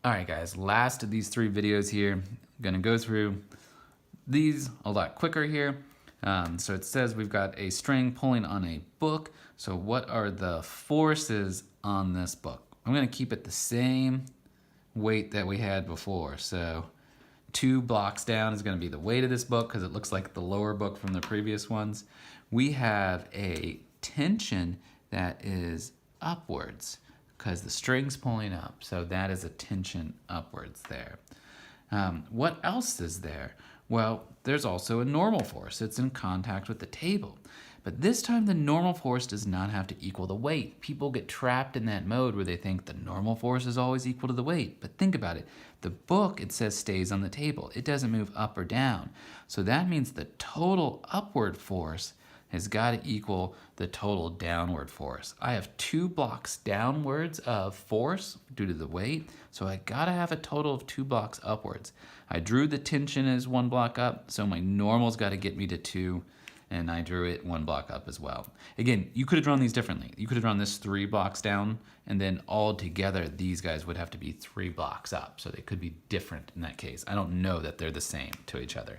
All right, guys, last of these 3 videos here. I'm gonna go through these a lot quicker here. So it says we've got a string pulling on a book. So what are the forces on this book? I'm gonna keep it the same weight that we had before. So 2 blocks down is gonna be the weight of this book because it looks like the lower book from the previous ones. We have a tension that is upwards because the string's pulling up. So that is a tension upwards there. What else is there? Well, there's also a normal force. It's in contact with the table. But this time the normal force does not have to equal the weight. People get trapped in that mode where they think the normal force is always equal to the weight. But think about it. The book, it says, stays on the table. It doesn't move up or down. So that means the total upward force has got to equal the total downward force. I have 2 blocks downwards of force due to the weight, so I gotta have a total of 2 blocks upwards. I drew the tension as 1 block up, so my normal's gotta get me to 2, and I drew it 1 block up as well. Again, you could have drawn these differently. You could have drawn this 3 blocks down, and then all together, these guys would have to be 3 blocks up, so they could be different in that case. I don't know that they're the same to each other.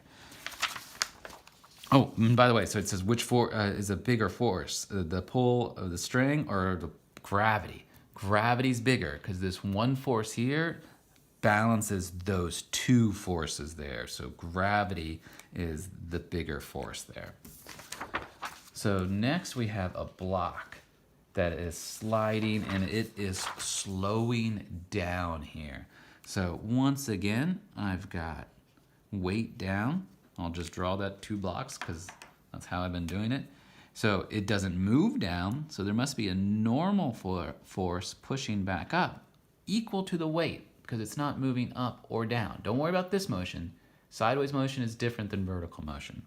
Oh, and by the way, so it says which is a bigger force, the pull of the string or the gravity? Gravity's bigger because this one force here balances those 2 forces there. So gravity is the bigger force there. So next we have a block that is sliding and it is slowing down here. So once again, I've got weight down. I'll just draw that 2 blocks because that's how I've been doing it. So it doesn't move down, so there must be a normal force pushing back up equal to the weight because it's not moving up or down. Don't worry about this motion. Sideways motion is different than vertical motion.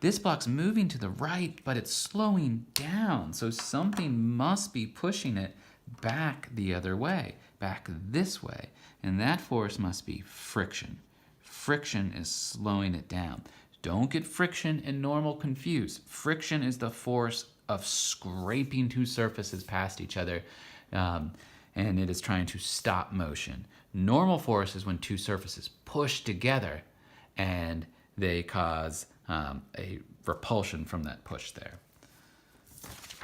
This block's moving to the right, but it's slowing down, so something must be pushing it back the other way, back this way, and that force must be friction. Friction is slowing it down. Don't get friction and normal confused. Friction is the force of scraping 2 surfaces past each other, and it is trying to stop motion. Normal force is when 2 surfaces push together and they cause a repulsion from that push there.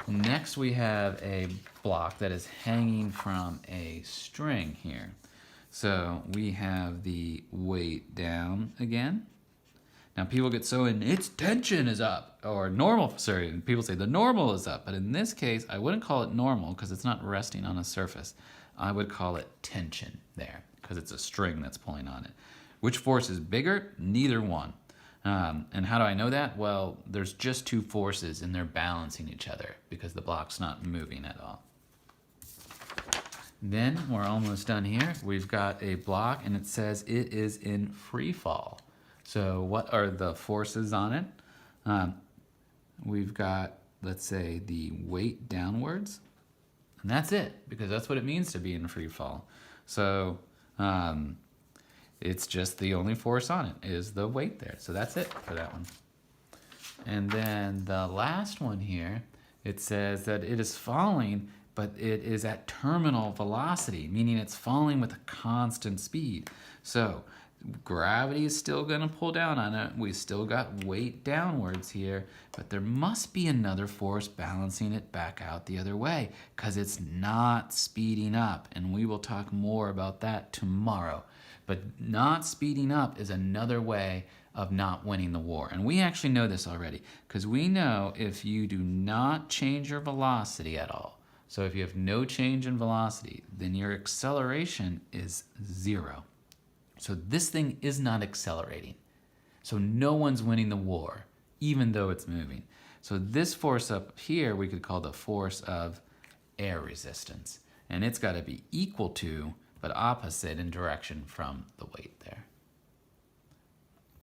Next we have a block that is hanging from a string here. So we have the weight down again. Now people get so in, its tension is up, or normal, sorry, people say the normal is up, but in this case, I wouldn't call it normal because it's not resting on a surface. I would call it tension there because it's a string that's pulling on it. Which force is bigger? Neither one. And how do I know that? Well, there's just 2 forces and they're balancing each other because the block's not moving at all. Then we're almost done here. We've got a block and it says it is in free fall. So what are the forces on it? We've got, let's say, the weight downwards. And that's it, because that's what it means to be in free fall. So it's just the only force on it is the weight there. So that's it for that one. And then the last one here, it says that it is falling, but it is at terminal velocity, meaning it's falling with a constant speed. So gravity is still going to pull down on it. We still got weight downwards here, but there must be another force balancing it back out the other way because it's not speeding up. And we will talk more about that tomorrow. But not speeding up is another way of not winning the war. And we actually know this already because we know if you do not change your velocity at all, so if you have no change in velocity, then your acceleration is 0. So this thing is not accelerating. So no one's winning the war, even though it's moving. So this force up here, we could call the force of air resistance. And it's got to be equal to, but opposite in direction from the weight there.